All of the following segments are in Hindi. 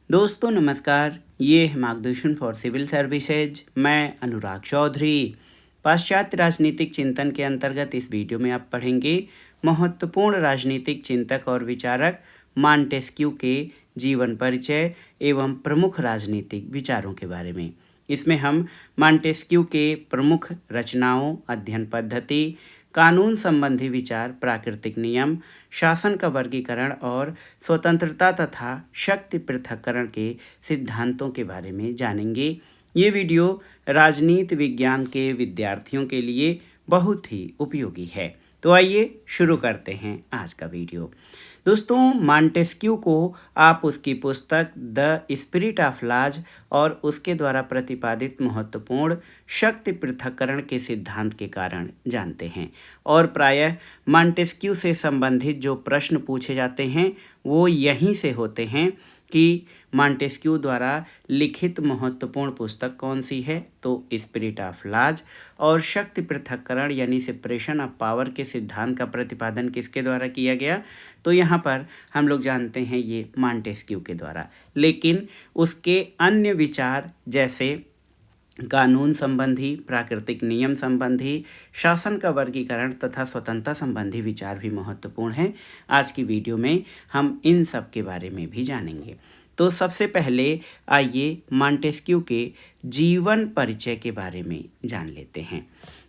दोस्तों नमस्कार, ये है मार्गदर्शन फॉर सिविल सर्विसेज। मैं अनुराग चौधरी। पाश्चात्य राजनीतिक चिंतन के अंतर्गत इस वीडियो में आप पढ़ेंगे महत्वपूर्ण राजनीतिक चिंतक और विचारक मॉन्टेस्क्यू के जीवन परिचय एवं प्रमुख राजनीतिक विचारों के बारे में। इसमें हम मॉन्टेस्क्यू के प्रमुख रचनाओं, अध्ययन पद्धति, कानून संबंधी विचार, प्राकृतिक नियम, शासन का वर्गीकरण और स्वतंत्रता तथा शक्ति पृथक्करण के सिद्धांतों के बारे में जानेंगे। ये वीडियो राजनीति विज्ञान के विद्यार्थियों के लिए बहुत ही उपयोगी है। तो आइए शुरू करते हैं आज का वीडियो। दोस्तों, मॉन्टेस्क्यू को आप उसकी पुस्तक द स्पिरिट ऑफ लॉज और उसके द्वारा प्रतिपादित महत्वपूर्ण शक्ति पृथक्करण के सिद्धांत के कारण जानते हैं। और प्रायः मॉन्टेस्क्यू से संबंधित जो प्रश्न पूछे जाते हैं वो यहीं से होते हैं कि मॉन्टेस्क्यू द्वारा लिखित महत्वपूर्ण पुस्तक कौन सी है, तो स्पिरिट ऑफ लॉज। और शक्ति पृथक्करण यानी सेपरेशन ऑफ पावर के सिद्धांत का प्रतिपादन किसके द्वारा किया गया, तो यहाँ पर हम लोग जानते हैं ये मॉन्टेस्क्यू के द्वारा। लेकिन उसके अन्य विचार जैसे कानून संबंधी, प्राकृतिक नियम संबंधी, शासन का वर्गीकरण तथा स्वतंत्रता संबंधी विचार भी महत्वपूर्ण हैं। आज की वीडियो में हम इन सब के बारे में भी जानेंगे। तो सबसे पहले आइए मॉन्टेस्क्यू के जीवन परिचय के बारे में जान लेते हैं।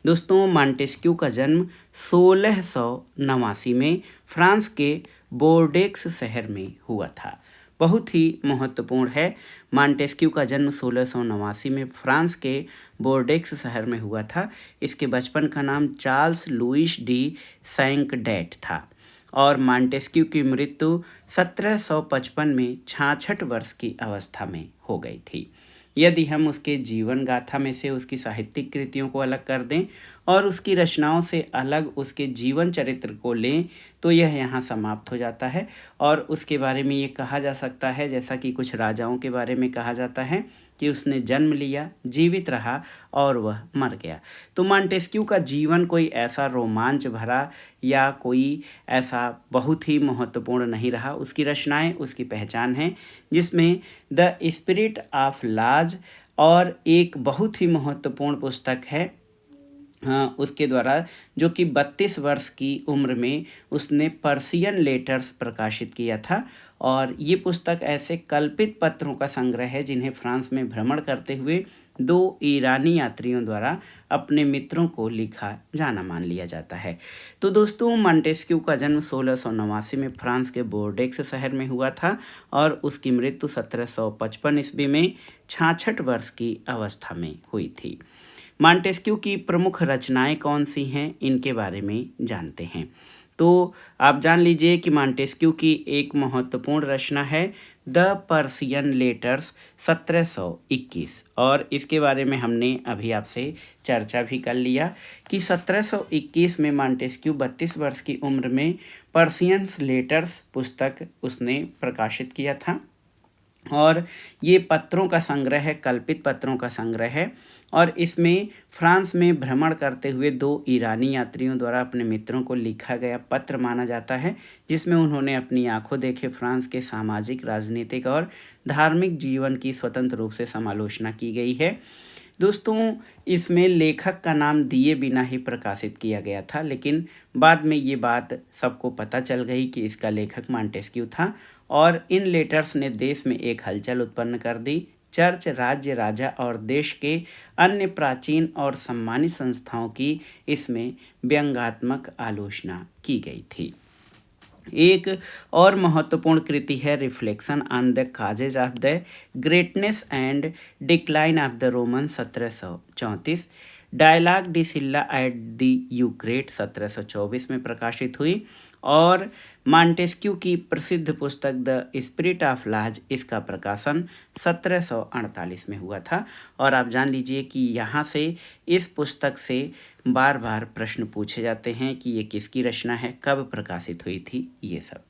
दोस्तों, मॉन्टेस्क्यू का जन्म 1689 में फ्रांस के बोर्डेक्स शहर में हुआ था। बहुत ही महत्वपूर्ण है। मॉन्टेस्क्यू का जन्म 1689 में फ्रांस के बोर्डेक्स शहर में हुआ था। इसके बचपन का नाम चार्ल्स लुइस डी सैंकडेट था और मॉन्टेस्क्यू की मृत्यु 1755 में 66 वर्ष की अवस्था में हो गई थी। यदि हम उसके जीवन गाथा में से उसकी साहित्यिक कृतियों को अलग कर दें और उसकी रचनाओं से अलग उसके जीवन चरित्र को लें तो यह यहाँ समाप्त हो जाता है। और उसके बारे में ये कहा जा सकता है, जैसा कि कुछ राजाओं के बारे में कहा जाता है कि उसने जन्म लिया, जीवित रहा और वह मर गया। तो मॉन्टेस्क्यू का जीवन कोई ऐसा रोमांच भरा या कोई ऐसा बहुत ही महत्वपूर्ण नहीं रहा। उसकी रचनाएं उसकी पहचान है, जिसमें द स्पिरिट ऑफ लॉज और एक बहुत ही महत्वपूर्ण पुस्तक है उसके द्वारा, जो कि 32 वर्ष की उम्र में उसने पर्शियन लेटर्स प्रकाशित किया था। और ये पुस्तक ऐसे कल्पित पत्रों का संग्रह है जिन्हें फ्रांस में भ्रमण करते हुए 2 ईरानी यात्रियों द्वारा अपने मित्रों को लिखा जाना मान लिया जाता है। तो दोस्तों, मॉन्टेस्क्यू का जन्म 1689 में फ्रांस के बोर्डेक्स शहर में हुआ था और उसकी मृत्यु 1755 ईस्वी में 66 वर्ष की अवस्था में हुई थी। मॉन्टेस्क्यू की प्रमुख रचनाएं कौन सी हैं, इनके बारे में जानते हैं। तो आप जान लीजिए कि मॉन्टेस्क्यू की एक महत्वपूर्ण रचना है द पर्शियन लेटर्स 1721, और इसके बारे में हमने अभी आपसे चर्चा भी कर लिया कि 1721 में मॉन्टेस्क्यू 32 वर्ष की उम्र में पर्शियन लेटर्स पुस्तक उसने प्रकाशित किया था। और ये पत्रों का संग्रह है, कल्पित पत्रों का संग्रह है। और इसमें फ्रांस में भ्रमण करते हुए 2 ईरानी यात्रियों द्वारा अपने मित्रों को लिखा गया पत्र माना जाता है, जिसमें उन्होंने अपनी आंखों देखे फ्रांस के सामाजिक, राजनीतिक और धार्मिक जीवन की स्वतंत्र रूप से समालोचना की गई है। दोस्तों, इसमें लेखक का नाम दिए बिना ही प्रकाशित किया गया था, लेकिन बाद में ये बात सबको पता चल गई कि इसका लेखक मॉन्टेस्क्यू था। और इन लेटर्स ने देश में एक हलचल उत्पन्न कर दी। चर्च, राज्य, राजा और देश के अन्य प्राचीन और सम्मानित संस्थाओं की इसमें व्यंग्यात्मक आलोचना की गई थी। एक और महत्वपूर्ण कृति है reflection on the causes of the greatness and decline of the Roman 1734। Dialogue डी सिल्ला एट द यूक्रेट 1724 में प्रकाशित हुई। और मॉन्टेस्क्यू की प्रसिद्ध पुस्तक द स्पिरिट ऑफ लॉज, इसका प्रकाशन 1748 में हुआ था। और आप जान लीजिए कि यहाँ से इस पुस्तक से बार बार प्रश्न पूछे जाते हैं कि ये किसकी रचना है, कब प्रकाशित हुई थी, ये सब।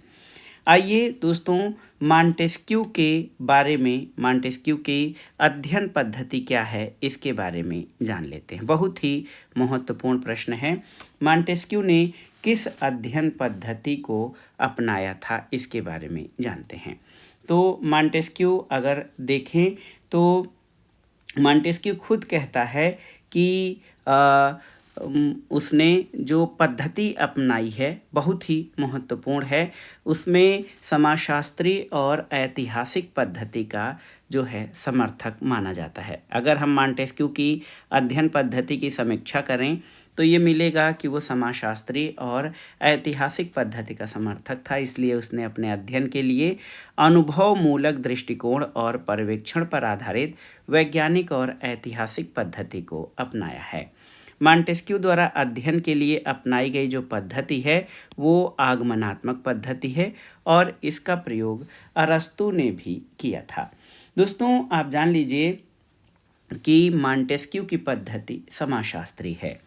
आइए दोस्तों, मॉन्टेस्क्यू के बारे में, मॉन्टेस्क्यू की अध्ययन पद्धति क्या है, इसके बारे में जान लेते हैं। बहुत ही महत्वपूर्ण प्रश्न है। मॉन्टेस्क्यू ने किस अध्ययन पद्धति को अपनाया था, इसके बारे में जानते हैं। तो मॉन्टेस्क्यू अगर देखें तो मॉन्टेस्क्यू खुद कहता है कि उसने जो पद्धति अपनाई है बहुत ही महत्वपूर्ण है। उसमें समाजशास्त्री और ऐतिहासिक पद्धति का जो है समर्थक माना जाता है। अगर हम मॉन्टेस्क्यू की अध्ययन पद्धति की समीक्षा करें तो ये मिलेगा कि वो समाजशास्त्री और ऐतिहासिक पद्धति का समर्थक था, इसलिए उसने अपने अध्ययन के लिए अनुभव मूलक दृष्टिकोण और पर्यवेक्षण पर आधारित वैज्ञानिक और ऐतिहासिक पद्धति को अपनाया है। मॉन्टेस्क्यू द्वारा अध्ययन के लिए अपनाई गई जो पद्धति है वो आगमनात्मक पद्धति है और इसका प्रयोग अरस्तू ने भी किया था। दोस्तों, आप जान लीजिए कि मॉन्टेस्क्यू की पद्धति समाजशास्त्री है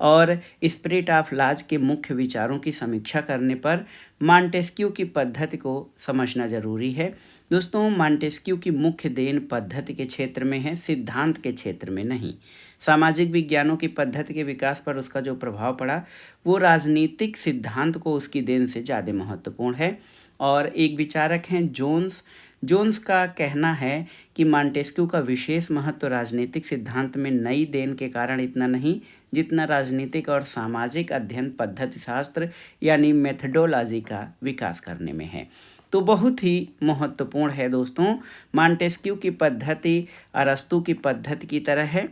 और स्पिरिट ऑफ लॉज के मुख्य विचारों की समीक्षा करने पर मॉन्टेस्क्यू की पद्धति को समझना जरूरी है। दोस्तों, मॉन्टेस्क्यू की मुख्य देन पद्धति के क्षेत्र में है, सिद्धांत के क्षेत्र में नहीं। सामाजिक विज्ञानों की पद्धति के विकास पर उसका जो प्रभाव पड़ा वो राजनीतिक सिद्धांत को उसकी देन से ज़्यादा महत्वपूर्ण है। और एक विचारक हैं जोन्स का कहना है कि मॉन्टेस्क्यू का विशेष महत्व राजनीतिक सिद्धांत में नई देन के कारण इतना नहीं जितना राजनीतिक और सामाजिक अध्ययन पद्धति शास्त्र यानी मेथडोलॉजी का विकास करने में है। तो बहुत ही महत्वपूर्ण है दोस्तों। मॉन्टेस्क्यू की पद्धति अरस्तू की पद्धति की तरह है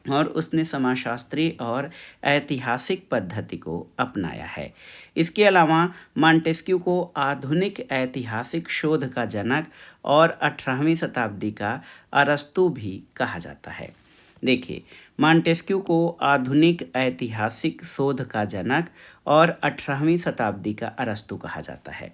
और उसने समाजशास्त्री और ऐतिहासिक पद्धति को अपनाया है। इसके अलावा मॉन्टेस्क्यू को आधुनिक ऐतिहासिक शोध का जनक और 18वीं शताब्दी का अरस्तू भी कहा जाता है। देखिए, मॉन्टेस्क्यू को आधुनिक ऐतिहासिक शोध का जनक और 18वीं शताब्दी का अरस्तू कहा जाता है।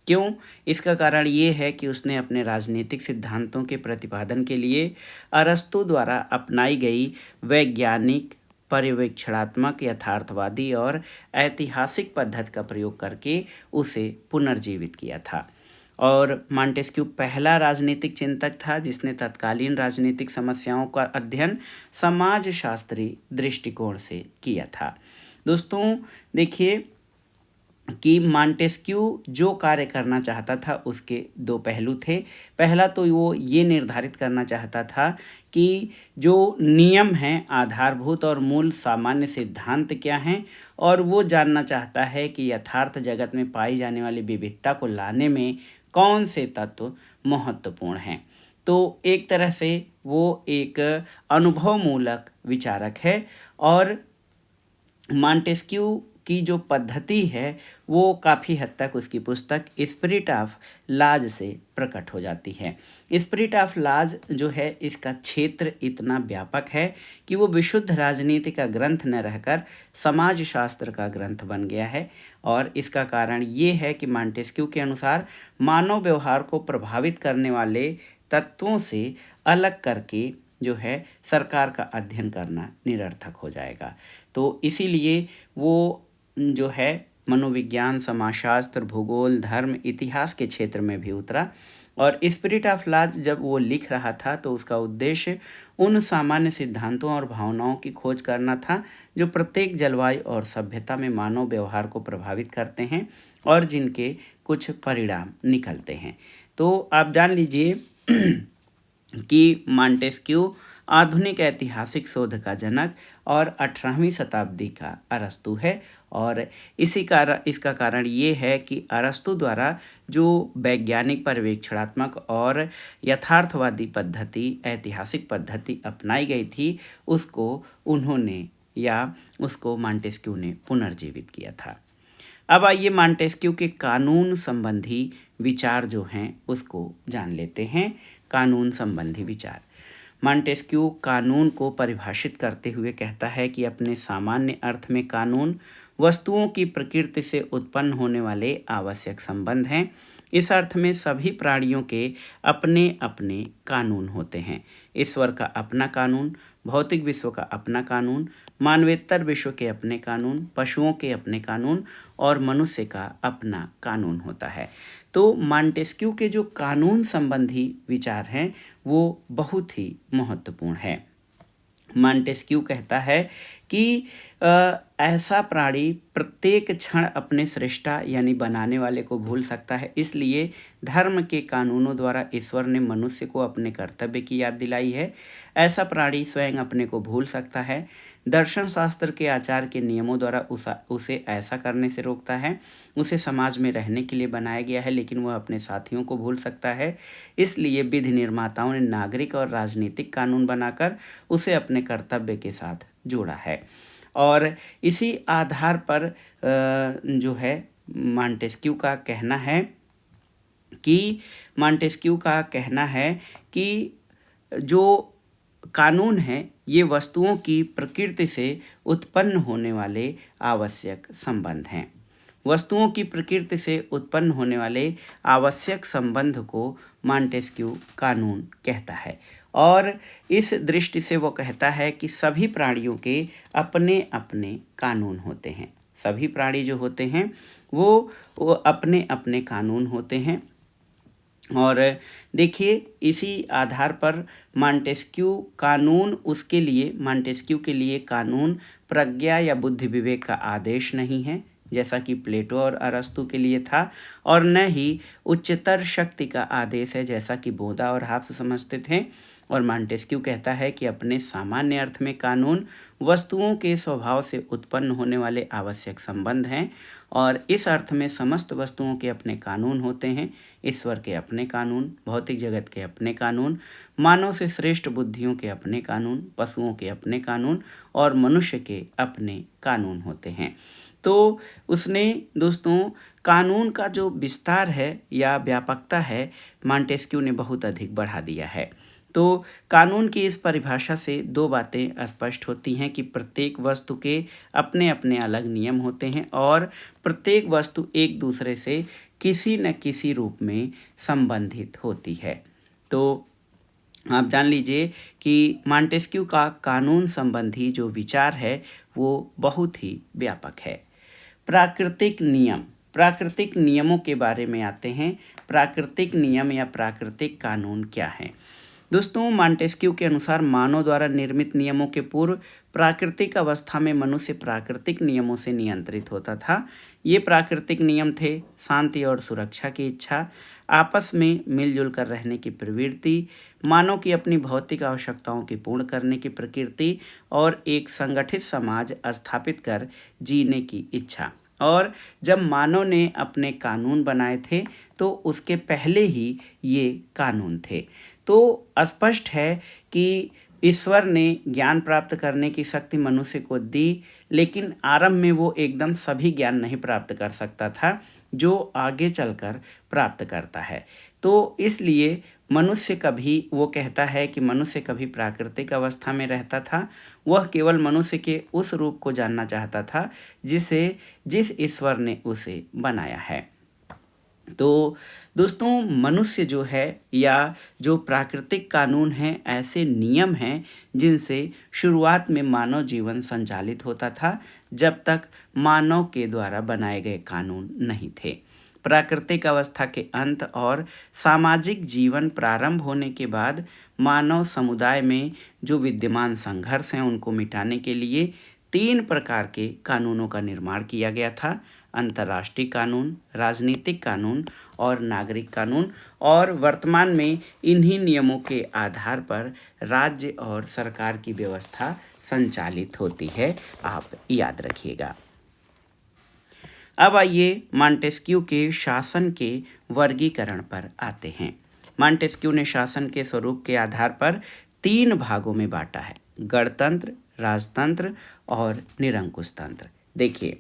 क्यों? इसका कारण ये है कि उसने अपने राजनीतिक सिद्धांतों के प्रतिपादन के लिए अरस्तू द्वारा अपनाई गई वैज्ञानिक, पर्यवेक्षणात्मक, यथार्थवादी और ऐतिहासिक पद्धति का प्रयोग करके उसे पुनर्जीवित किया था। और मॉन्टेस्क्यू पहला राजनीतिक चिंतक था जिसने तत्कालीन राजनीतिक समस्याओं का अध्ययन समाजशास्त्री दृष्टिकोण से किया था। दोस्तों, देखिए कि मॉन्टेस्क्यू जो कार्य करना चाहता था उसके दो पहलू थे। पहला तो वो ये निर्धारित करना चाहता था कि जो नियम हैं, आधारभूत और मूल सामान्य सिद्धांत क्या हैं, और वो जानना चाहता है कि यथार्थ जगत में पाई जाने वाली विविधता को लाने में कौन से तत्व महत्वपूर्ण हैं। तो एक तरह से वो एक अनुभवमूलक विचारक है और मॉन्टेस्क्यू की जो पद्धति है वो काफ़ी हद तक उसकी पुस्तक स्पिरिट ऑफ लॉज से प्रकट हो जाती है। स्पिरिट ऑफ लॉज जो है इसका क्षेत्र इतना व्यापक है कि वो विशुद्ध राजनीति का ग्रंथ न रहकर समाजशास्त्र का ग्रंथ बन गया है। और इसका कारण ये है कि मॉन्टेस्क्यू के अनुसार मानव व्यवहार को प्रभावित करने वाले तत्वों से अलग करके जो है सरकार का अध्ययन करना निरर्थक हो जाएगा। तो इसीलिए वो जो है मनोविज्ञान, समाजशास्त्र, भूगोल, धर्म, इतिहास के क्षेत्र में भी उतरा। और स्पिरिट ऑफ लॉज जब वो लिख रहा था तो उसका उद्देश्य उन सामान्य सिद्धांतों और भावनाओं की खोज करना था जो प्रत्येक जलवायु और सभ्यता में मानव व्यवहार को प्रभावित करते हैं और जिनके कुछ परिणाम निकलते हैं। तो आप जान लीजिए कि मॉन्टेस्क्यू आधुनिक ऐतिहासिक शोध का जनक और 18वीं शताब्दी का अरस्तू है। और इसका कारण ये है कि अरस्तू द्वारा जो वैज्ञानिक, पर्यवेक्षणात्मक और यथार्थवादी पद्धति, ऐतिहासिक पद्धति अपनाई गई थी उसको मॉन्टेस्क्यू ने पुनर्जीवित किया था। अब आइए मॉन्टेस्क्यू के कानून संबंधी विचार जो हैं उसको जान लेते हैं। कानून संबंधी विचार। मॉन्टेस्क्यू कानून को परिभाषित करते हुए कहता है कि अपने सामान्य अर्थ में कानून वस्तुओं की प्रकृति से उत्पन्न होने वाले आवश्यक संबंध हैं। इस अर्थ में सभी प्राणियों के अपने अपने कानून होते हैं। ईश्वर का अपना कानून, भौतिक विश्व का अपना कानून, मानवेतर विश्व के अपने कानून, पशुओं के अपने कानून और मनुष्य का अपना कानून होता है। तो मॉन्टेस्क्यू के जो कानून संबंधी विचार हैं वो बहुत ही महत्वपूर्ण है। मॉन्टेस्क्यू कहता है कि ऐसा प्राणी प्रत्येक क्षण अपने सृष्टा यानी बनाने वाले को भूल सकता है। इसलिए धर्म के कानूनों द्वारा ईश्वर ने मनुष्य को अपने कर्तव्य की याद दिलाई है। ऐसा प्राणी स्वयं अपने को भूल सकता है। दर्शन शास्त्र के आचार के नियमों द्वारा उसे ऐसा करने से रोकता है। उसे समाज में रहने के लिए बनाया गया है, लेकिन वह अपने साथियों को भूल सकता है। इसलिए विधि निर्माताओं ने नागरिक और राजनीतिक कानून बनाकर उसे अपने कर्तव्य के साथ जोड़ा है। और इसी आधार पर जो है मॉन्टेस्क्यू का कहना है कि जो कानून है ये वस्तुओं की प्रकृति से उत्पन्न होने वाले आवश्यक संबंध हैं। वस्तुओं की प्रकृति से उत्पन्न होने वाले आवश्यक संबंध को मॉन्टेस्क्यू कानून कहता है। और इस दृष्टि से वो कहता है कि सभी प्राणियों के अपने अपने कानून होते हैं। सभी प्राणी जो होते हैं वो अपने अपने कानून होते हैं। और देखिए इसी आधार पर मॉन्टेस्क्यू के लिए कानून प्रज्ञा या बुद्धि विवेक का आदेश नहीं है, जैसा कि प्लेटो और अरस्तु के लिए था, और न ही उच्चतर शक्ति का आदेश है, जैसा कि बोधा और हाब्स समझते थे। और मॉन्टेस्क्यू कहता है कि अपने सामान्य अर्थ में कानून वस्तुओं के स्वभाव से उत्पन्न होने वाले आवश्यक संबंध हैं, और इस अर्थ में समस्त वस्तुओं के अपने कानून होते हैं। ईश्वर के अपने कानून, भौतिक जगत के अपने कानून, मानव से श्रेष्ठ बुद्धियों के अपने कानून, पशुओं के अपने कानून और मनुष्य के अपने कानून होते हैं। तो उसने दोस्तों कानून का जो विस्तार है या व्यापकता है, मॉन्टेस्क्यू ने बहुत अधिक बढ़ा दिया है। तो कानून की इस परिभाषा से दो बातें स्पष्ट होती हैं कि प्रत्येक वस्तु के अपने अपने अलग नियम होते हैं और प्रत्येक वस्तु एक दूसरे से किसी न किसी रूप में संबंधित होती है। तो आप जान लीजिए कि मॉन्टेस्क्यू का कानून संबंधी जो विचार है वो बहुत ही व्यापक है। प्राकृतिक नियमों के बारे में आते हैं। प्राकृतिक नियम या प्राकृतिक कानून क्या हैं? दोस्तों, मॉन्टेस्क्यू के अनुसार मानव द्वारा निर्मित नियमों के पूर्व प्राकृतिक अवस्था में मनुष्य प्राकृतिक नियमों से नियंत्रित होता था। ये प्राकृतिक नियम थे शांति और सुरक्षा की इच्छा, आपस में मिलजुल कर रहने की प्रवृत्ति, मानव की अपनी भौतिक आवश्यकताओं की पूर्ण करने की प्रकृति और एक संगठित समाज स्थापित कर जीने की इच्छा। और जब मानव ने अपने कानून बनाए थे तो उसके पहले ही ये कानून थे। तो स्पष्ट है कि ईश्वर ने ज्ञान प्राप्त करने की शक्ति मनुष्य को दी, लेकिन आरंभ में वो एकदम सभी ज्ञान नहीं प्राप्त कर सकता था जो आगे चलकर प्राप्त करता है। तो इसलिए वो कहता है कि मनुष्य कभी प्राकृतिक अवस्था में रहता था। वह केवल मनुष्य के उस रूप को जानना चाहता था जिस ईश्वर ने उसे बनाया है। तो दोस्तों, मनुष्य जो है या जो प्राकृतिक कानून हैं, ऐसे नियम हैं जिनसे शुरुआत में मानव जीवन संचालित होता था, जब तक मानव के द्वारा बनाए गए कानून नहीं थे। प्राकृतिक अवस्था के अंत और सामाजिक जीवन प्रारंभ होने के बाद मानव समुदाय में जो विद्यमान संघर्ष हैं उनको मिटाने के लिए 3 प्रकार के कानूनों का निर्माण किया गया था: अंतर्राष्ट्रीय कानून, राजनीतिक कानून और नागरिक कानून। और वर्तमान में इन्हीं नियमों के आधार पर राज्य और सरकार की व्यवस्था संचालित होती है, आप याद रखिएगा। अब आइए मॉन्टेस्क्यू के शासन के वर्गीकरण पर आते हैं। मॉन्टेस्क्यू ने शासन के स्वरूप के आधार पर 3 भागों में बांटा है: गणतंत्र, राजतंत्र और निरंकुश तंत्र। देखिए,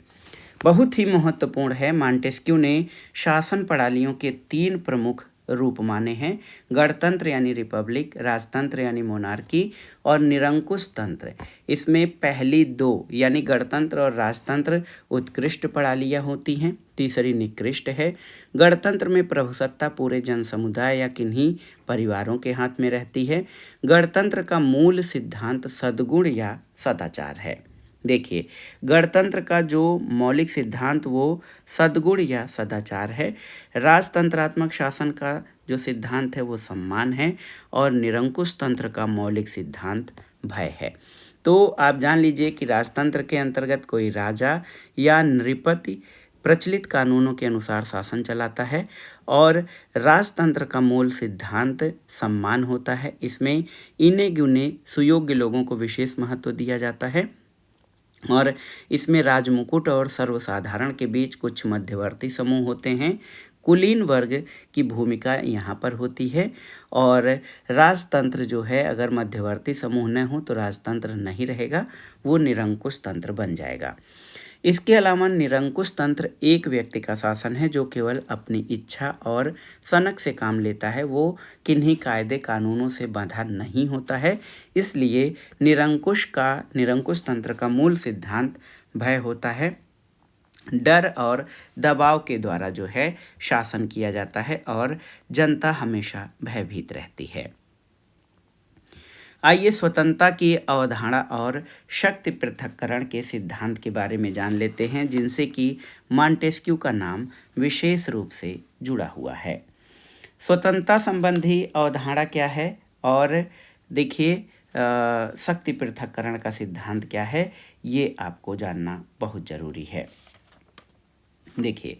बहुत ही महत्वपूर्ण है। मॉन्टेस्क्यू ने शासन प्रणालियों के 3 प्रमुख रूप माने हैं: गणतंत्र यानी रिपब्लिक, राजतंत्र यानी मोनार्की और निरंकुश तंत्र। इसमें पहली 2 यानी गणतंत्र और राजतंत्र उत्कृष्ट प्रणालियाँ होती हैं, तीसरी निकृष्ट है। गणतंत्र में प्रभुसत्ता पूरे जन समुदाय या किन्हीं परिवारों के हाथ में रहती है। गणतंत्र का मूल सिद्धांत सद्गुण या सदाचार है। देखिए, गणतंत्र का जो मौलिक सिद्धांत वो सद्गुण या सदाचार है। राजतंत्रात्मक शासन का जो सिद्धांत है वो सम्मान है और निरंकुश तंत्र का मौलिक सिद्धांत भय है। तो आप जान लीजिए कि राजतंत्र के अंतर्गत कोई राजा या नृपति प्रचलित कानूनों के अनुसार शासन चलाता है और राजतंत्र का मूल सिद्धांत सम्मान होता है। इसमें इने गिने सुयोग्य लोगों को विशेष महत्व दिया जाता है और इसमें राजमुकुट और सर्वसाधारण के बीच कुछ मध्यवर्ती समूह होते हैं। कुलीन वर्ग की भूमिका यहाँ पर होती है और राजतंत्र जो है अगर मध्यवर्ती समूह न हो तो राजतंत्र नहीं रहेगा, वो निरंकुश तंत्र बन जाएगा। इसके अलावा निरंकुश तंत्र एक व्यक्ति का शासन है जो केवल अपनी इच्छा और सनक से काम लेता है, वो किन्हीं कायदे कानूनों से बंधा नहीं होता है। इसलिए निरंकुश तंत्र का मूल सिद्धांत भय होता है। डर और दबाव के द्वारा जो है शासन किया जाता है और जनता हमेशा भयभीत रहती है। आइए स्वतंत्रता की अवधारणा और शक्ति पृथक्करण के सिद्धांत के बारे में जान लेते हैं, जिनसे कि मॉन्टेस्क्यू का नाम विशेष रूप से जुड़ा हुआ है। स्वतंत्रता संबंधी अवधारणा क्या है और देखिए शक्ति पृथक्करण का सिद्धांत क्या है, ये आपको जानना बहुत ज़रूरी है। देखिए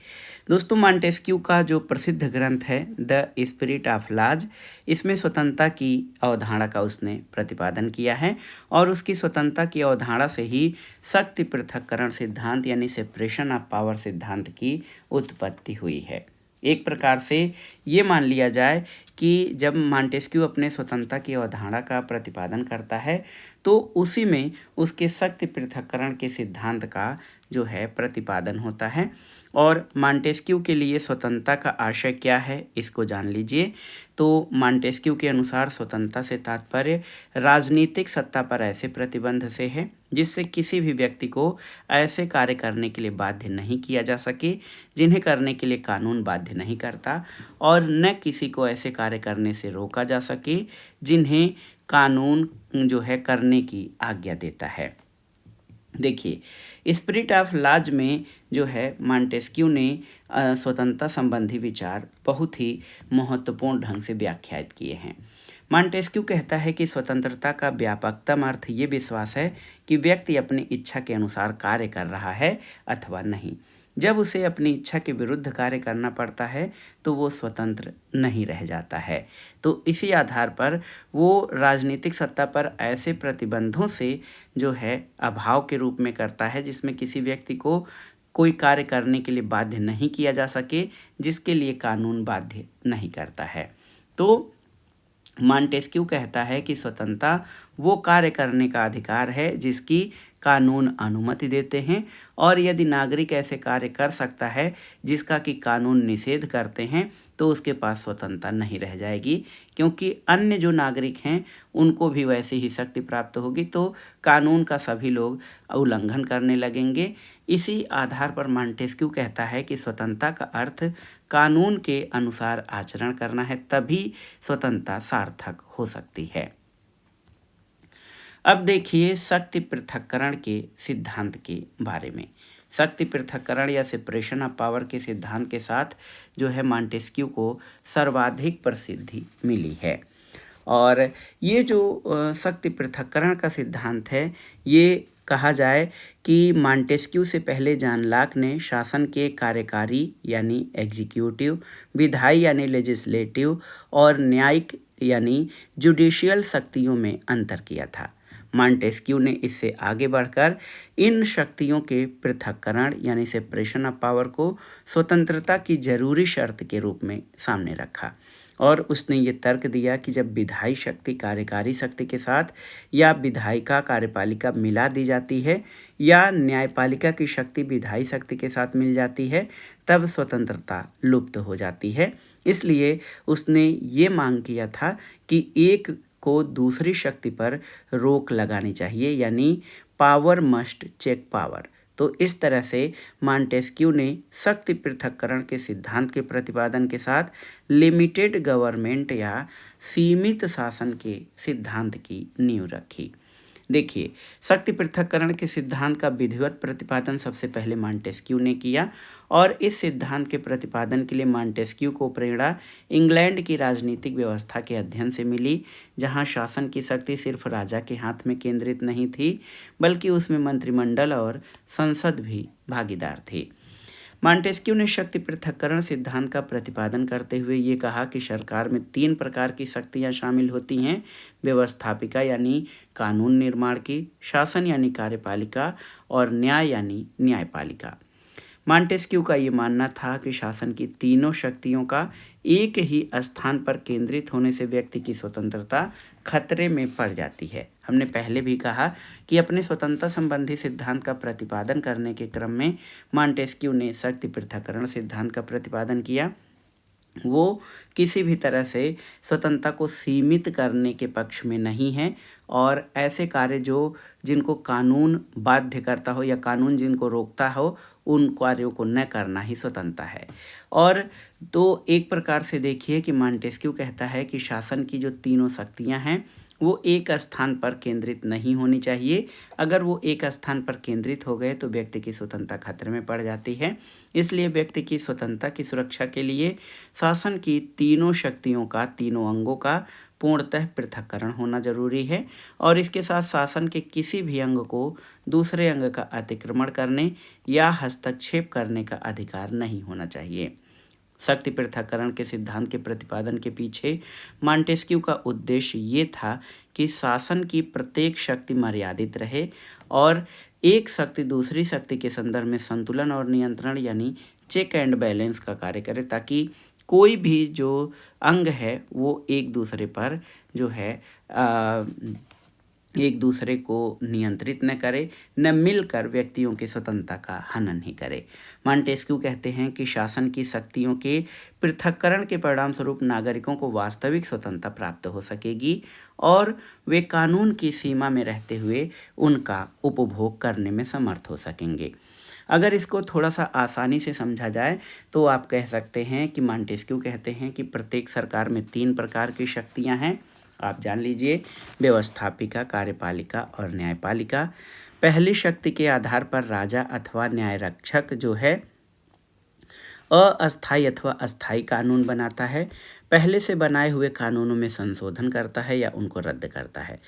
दोस्तों, मॉन्टेस्क्यू का जो प्रसिद्ध ग्रंथ है द स्पिरिट ऑफ लॉज, इसमें स्वतंत्रता की अवधारणा का उसने प्रतिपादन किया है और उसकी स्वतंत्रता की अवधारणा से ही शक्ति पृथक्करण सिद्धांत यानी सेपरेशन ऑफ पावर सिद्धांत की उत्पत्ति हुई है। एक प्रकार से ये मान लिया जाए कि जब मॉन्टेस्क्यू अपने स्वतंत्रता की अवधारणा का प्रतिपादन करता है तो उसी में उसके शक्ति पृथक्करण के सिद्धांत का जो है प्रतिपादन होता है। और मॉन्टेस्क्यू के लिए स्वतंत्रता का आशय क्या है, इसको जान लीजिए। तो मॉन्टेस्क्यू के अनुसार स्वतंत्रता से तात्पर्य राजनीतिक सत्ता पर ऐसे प्रतिबंध से है जिससे किसी भी व्यक्ति को ऐसे कार्य करने के लिए बाध्य नहीं किया जा सके जिन्हें करने के लिए कानून बाध्य नहीं करता, और न किसी को ऐसे कार्य करने से रोका जा सके जिन्हें कानून जो है करने की आज्ञा देता है। देखिए स्पिरिट ऑफ लॉज में जो है मॉन्टेस्क्यू ने स्वतंत्रता संबंधी विचार बहुत ही महत्वपूर्ण ढंग से व्याख्यात किए हैं। मॉन्टेस्क्यू कहता है कि स्वतंत्रता का व्यापकतम अर्थ ये विश्वास है कि व्यक्ति अपनी इच्छा के अनुसार कार्य कर रहा है अथवा नहीं। जब उसे अपनी इच्छा के विरुद्ध कार्य करना पड़ता है तो वो स्वतंत्र नहीं रह जाता है। तो इसी आधार पर वो राजनीतिक सत्ता पर ऐसे प्रतिबंधों से जो है अभाव के रूप में करता है जिसमें किसी व्यक्ति को कोई कार्य करने के लिए बाध्य नहीं किया जा सके जिसके लिए कानून बाध्य नहीं करता है। तो मॉन्टेस्क्यू कहता है कि स्वतंत्रता वो कार्य करने का अधिकार है जिसकी कानून अनुमति देते हैं, और यदि नागरिक ऐसे कार्य कर सकता है जिसका कि कानून निषेध करते हैं तो उसके पास स्वतंत्रता नहीं रह जाएगी, क्योंकि अन्य जो नागरिक हैं उनको भी वैसी ही शक्ति प्राप्त होगी तो कानून का सभी लोग उल्लंघन करने लगेंगे। इसी आधार पर मॉन्टेस्क्यू कहता है कि स्वतंत्रता का अर्थ कानून के अनुसार आचरण करना है, तभी स्वतंत्रता सार्थक हो सकती है। अब देखिए शक्ति पृथक्करण के सिद्धांत के बारे में। शक्ति पृथक्करण या सेपरेशन ऑफ पावर के सिद्धांत के साथ जो है मॉन्टेस्क्यू को सर्वाधिक प्रसिद्धि मिली है। और ये जो शक्ति पृथक्करण का सिद्धांत है, ये कहा जाए कि मॉन्टेस्क्यू से पहले जॉन लॉक ने शासन के कार्यकारी यानी एग्जीक्यूटिव, विधायी यानी लेजिस्लेटिव और न्यायिक यानी जुडिशियल शक्तियों में अंतर किया था। मॉन्टेस्क्यू ने इससे आगे बढ़कर इन शक्तियों के पृथक्करण यानी सेपरेशन ऑफ पावर को स्वतंत्रता की जरूरी शर्त के रूप में सामने रखा, और उसने ये तर्क दिया कि जब विधायी शक्ति कार्यकारी शक्ति के साथ या विधायिका कार्यपालिका मिला दी जाती है या न्यायपालिका की शक्ति विधायी शक्ति के साथ मिल जाती है तब स्वतंत्रता लुप्त हो जाती है। इसलिए उसने ये मांग किया था कि एक को दूसरी शक्ति पर रोक लगानी चाहिए, यानी पावर मस्ट चेक पावर। तो इस तरह से मॉन्टेस्क्यू ने शक्ति पृथक्करण के सिद्धांत के प्रतिपादन के साथ लिमिटेड गवर्नमेंट या सीमित शासन के सिद्धांत की नींव रखी। देखिए, शक्ति पृथक्करण के सिद्धांत का विधिवत प्रतिपादन सबसे पहले मॉन्टेस्क्यू ने किया और इस सिद्धांत के प्रतिपादन के लिए मॉन्टेस्क्यू को प्रेरणा इंग्लैंड की राजनीतिक व्यवस्था के अध्ययन से मिली, जहां शासन की शक्ति सिर्फ राजा के हाथ में केंद्रित नहीं थी, बल्कि उसमें मंत्रिमंडल और संसद भी भागीदार थे। मॉन्टेस्क्यू ने शक्ति पृथक्करण सिद्धांत का प्रतिपादन करते हुए ये कहा कि सरकार में 3 प्रकार की शक्तियाँ शामिल होती हैं: व्यवस्थापिका यानी कानून निर्माण की, शासन यानी कार्यपालिका और न्याय यानी न्यायपालिका। मॉन्टेस्क्यू का ये मानना था कि शासन की तीनों शक्तियों का एक ही स्थान पर केंद्रित होने से व्यक्ति की स्वतंत्रता खतरे में पड़ जाती है। हमने पहले भी कहा कि अपने स्वतंत्रता संबंधी सिद्धांत का प्रतिपादन करने के क्रम में मॉन्टेस्क्यू ने शक्ति पृथक्करण सिद्धांत का प्रतिपादन किया। वो किसी भी तरह से स्वतंत्रता को सीमित करने के पक्ष में नहीं है और ऐसे कार्य जिनको कानून बाध्य करता हो या कानून जिनको रोकता हो, उन कार्यों को न करना ही स्वतंत्रता है। और तो एक प्रकार से देखिए कि मॉन्टेस्क्यू कहता है कि शासन की जो तीनों शक्तियां हैं वो एक स्थान पर केंद्रित नहीं होनी चाहिए। अगर वो एक स्थान पर केंद्रित हो गए तो व्यक्ति की स्वतंत्रता खतरे में पड़ जाती है। इसलिए व्यक्ति की स्वतंत्रता की सुरक्षा के लिए शासन की तीनों शक्तियों का, तीनों अंगों का पूर्णतः पृथक्करण होना जरूरी है और इसके साथ शासन के किसी भी अंग को दूसरे अंग का अतिक्रमण करने या हस्तक्षेप करने का अधिकार नहीं होना चाहिए। शक्ति पृथक्करण के सिद्धांत के प्रतिपादन के पीछे मॉन्टेस्क्यू का उद्देश्य ये था कि शासन की प्रत्येक शक्ति मर्यादित रहे और एक शक्ति दूसरी शक्ति के संदर्भ में संतुलन और नियंत्रण यानी चेक एंड बैलेंस का कार्य करे, ताकि कोई भी जो अंग है वो एक दूसरे पर जो है एक दूसरे को नियंत्रित न करे, न मिलकर व्यक्तियों की स्वतंत्रता का हनन ही करे। मॉन्टेस्क्यू कहते हैं कि शासन की शक्तियों के पृथक्करण के परिणामस्वरूप नागरिकों को वास्तविक स्वतंत्रता प्राप्त हो सकेगी और वे कानून की सीमा में रहते हुए उनका उपभोग करने में समर्थ हो सकेंगे। अगर इसको थोड़ा सा आसानी से समझा जाए तो आप कह सकते हैं कि मॉन्टेस्क्यू कहते हैं कि प्रत्येक सरकार में 3 प्रकार की शक्तियां हैं। आप जान लीजिए, व्यवस्थापिका, कार्यपालिका और न्यायपालिका। पहली शक्ति के आधार पर राजा अथवा न्यायरक्षक जो है अस्थायी अथवा अस्थायी कानून बनाता है, पहले से बनाए हुए कानूनों में संशोधन करता है या उनको रद्द करता है।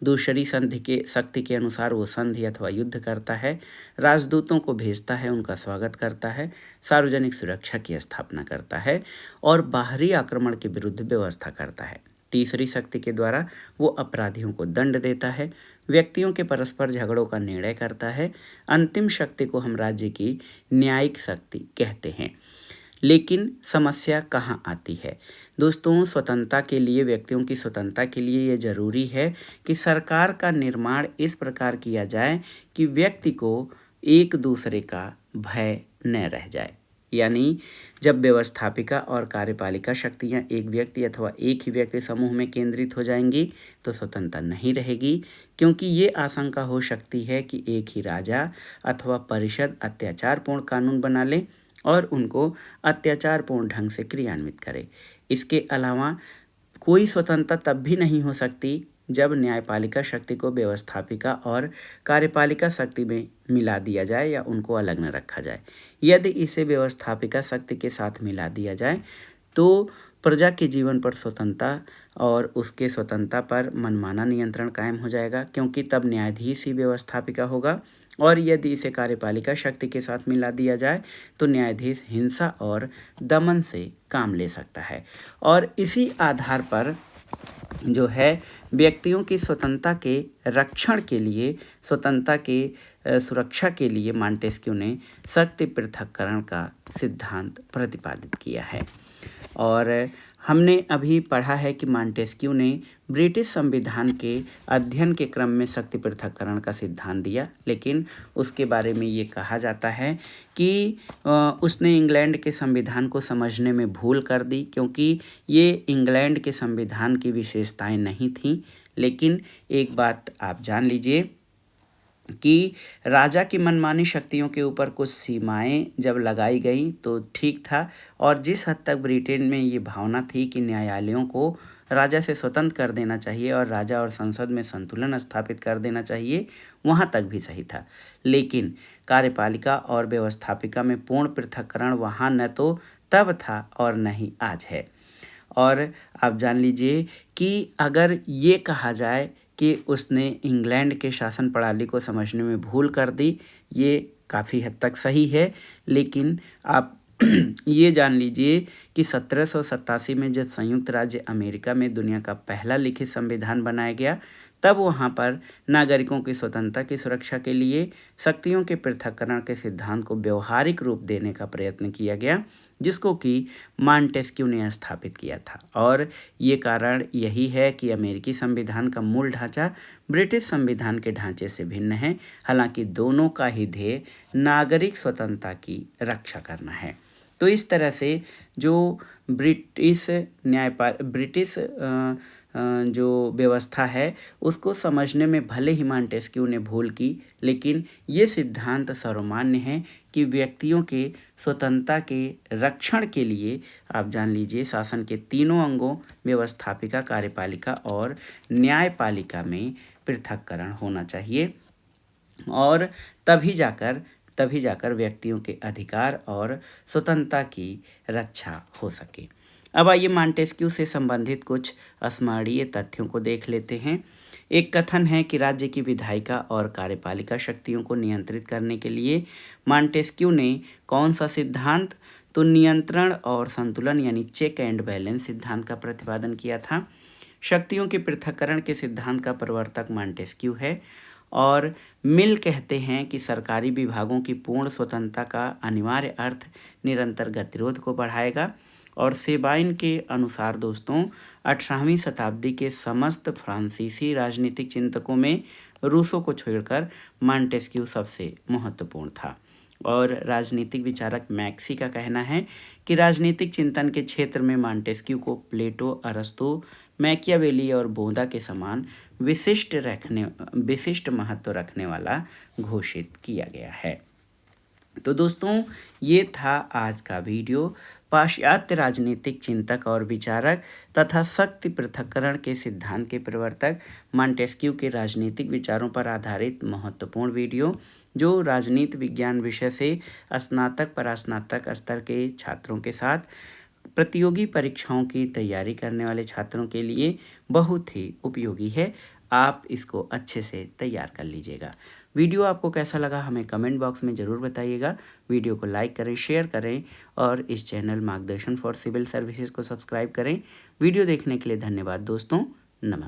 दूसरी संधि के शक्ति के अनुसार वो संधि अथवा युद्ध करता है, राजदूतों को भेजता है, उनका स्वागत करता है, सार्वजनिक सुरक्षा की स्थापना करता है और बाहरी आक्रमण के विरुद्ध व्यवस्था करता है। तीसरी शक्ति के द्वारा वो अपराधियों को दंड देता है, व्यक्तियों के परस्पर झगड़ों का निर्णय करता है। अंतिम शक्ति को हम राज्य की न्यायिक शक्ति कहते हैं। लेकिन समस्या कहाँ आती है दोस्तों? स्वतंत्रता के लिए, व्यक्तियों की स्वतंत्रता के लिए ये जरूरी है कि सरकार का निर्माण इस प्रकार किया जाए कि व्यक्ति को एक दूसरे का भय न रह जाए। यानी जब व्यवस्थापिका और कार्यपालिका शक्तियां एक व्यक्ति अथवा एक ही व्यक्ति समूह में केंद्रित हो जाएंगी तो स्वतंत्रता नहीं रहेगी, क्योंकि ये आशंका हो सकती है कि एक ही राजा अथवा परिषद अत्याचारपूर्ण कानून बना ले और उनको अत्याचारपूर्ण ढंग से क्रियान्वित करे। इसके अलावा कोई स्वतंत्रता तब भी नहीं हो सकती जब न्यायपालिका शक्ति को व्यवस्थापिका और कार्यपालिका शक्ति में मिला दिया जाए या उनको अलग न रखा जाए। यदि इसे व्यवस्थापिका शक्ति के साथ मिला दिया जाए तो प्रजा के जीवन पर स्वतंत्रता और उसके स्वतंत्रता पर मनमाना नियंत्रण कायम हो जाएगा, क्योंकि तब न्यायाधीश ही व्यवस्थापिका होगा। और यदि इसे कार्यपालिका शक्ति के साथ मिला दिया जाए तो न्यायाधीश हिंसा और दमन से काम ले सकता है। और इसी आधार पर जो है व्यक्तियों की स्वतंत्रता के रक्षण के लिए, स्वतंत्रता के सुरक्षा के लिए मॉन्टेस्क्यू ने शक्ति पृथक्करण का सिद्धांत प्रतिपादित किया है। और हमने अभी पढ़ा है कि मॉन्टेस्क्यू ने ब्रिटिश संविधान के अध्ययन के क्रम में शक्ति पृथक्करण का सिद्धांत दिया, लेकिन उसके बारे में ये कहा जाता है कि उसने इंग्लैंड के संविधान को समझने में भूल कर दी, क्योंकि ये इंग्लैंड के संविधान की विशेषताएं नहीं थीं। लेकिन एक बात आप जान लीजिए कि राजा की मनमानी शक्तियों के ऊपर कुछ सीमाएं जब लगाई गई तो ठीक था, और जिस हद तक ब्रिटेन में ये भावना थी कि न्यायालयों को राजा से स्वतंत्र कर देना चाहिए और राजा और संसद में संतुलन स्थापित कर देना चाहिए, वहाँ तक भी सही था। लेकिन कार्यपालिका और व्यवस्थापिका में पूर्ण पृथक्करण वहाँ न तो तब था और न ही आज है। और आप जान लीजिए कि अगर ये कहा जाए कि उसने इंग्लैंड के शासन प्रणाली को समझने में भूल कर दी, ये काफ़ी हद तक सही है। लेकिन आप ये जान लीजिए कि 1787 में जब संयुक्त राज्य अमेरिका में दुनिया का पहला लिखित संविधान बनाया गया, तब वहाँ पर नागरिकों की स्वतंत्रता की सुरक्षा के लिए शक्तियों के पृथक्करण के सिद्धांत को व्यवहारिक रूप देने का प्रयत्न किया गया, जिसको कि मॉन्टेस्क्यू ने स्थापित किया था। और ये कारण यही है कि अमेरिकी संविधान का मूल ढांचा ब्रिटिश संविधान के ढांचे से भिन्न है, हालांकि दोनों का ही ध्येय नागरिक स्वतंत्रता की रक्षा करना है। तो इस तरह से जो ब्रिटिश जो व्यवस्था है उसको समझने में भले ही मॉन्टेस्क्यू ने भूल की, लेकिन ये सिद्धांत सर्वमान्य है कि व्यक्तियों के स्वतंत्रता के रक्षण के लिए आप जान लीजिए शासन के तीनों अंगों व्यवस्थापिका, कार्यपालिका और न्यायपालिका में पृथक्करण होना चाहिए, और तभी जाकर व्यक्तियों के अधिकार और स्वतंत्रता की रक्षा हो सके। अब आइए मॉन्टेस्क्यू से संबंधित कुछ स्मरणीय तथ्यों को देख लेते हैं। एक कथन है कि राज्य की विधायिका और कार्यपालिका शक्तियों को नियंत्रित करने के लिए मॉन्टेस्क्यू ने कौन सा सिद्धांत, तो नियंत्रण और संतुलन यानी चेक एंड बैलेंस सिद्धांत का प्रतिपादन किया था। शक्तियों के पृथक्करण के सिद्धांत का प्रवर्तक मॉन्टेस्क्यू है। और मिल कहते हैं कि सरकारी विभागों की पूर्ण स्वतंत्रता का अनिवार्य अर्थ निरंतर गतिरोध को बढ़ाएगा। और सेबाइन के अनुसार दोस्तों 18वीं शताब्दी के समस्त फ्रांसीसी राजनीतिक चिंतकों में रूसो को छोड़कर मॉन्टेस्क्यू सबसे महत्वपूर्ण था। और राजनीतिक विचारक मैक्सी का कहना है कि राजनीतिक चिंतन के क्षेत्र में मॉन्टेस्क्यू को प्लेटो, अरस्तू, मैकियावेली और बोधा के समान विशिष्ट महत्व रखने वाला घोषित किया गया है। तो दोस्तों ये था आज का वीडियो। पाश्चात्य राजनीतिक चिंतक और विचारक तथा शक्ति पृथक्करण के सिद्धांत के प्रवर्तक मॉन्टेस्क्यू के राजनीतिक विचारों पर आधारित महत्वपूर्ण वीडियो, जो राजनीति विज्ञान विषय से स्नातक परास्नातक स्तर के छात्रों के साथ प्रतियोगी परीक्षाओं की तैयारी करने वाले छात्रों के लिए बहुत ही उपयोगी है। आप इसको अच्छे से तैयार कर लीजिएगा। वीडियो आपको कैसा लगा हमें कमेंट बॉक्स में ज़रूर बताइएगा। वीडियो को लाइक करें, शेयर करें और इस चैनल मार्गदर्शन फॉर सिविल सर्विसेज को सब्सक्राइब करें। वीडियो देखने के लिए धन्यवाद दोस्तों। नमस्कार।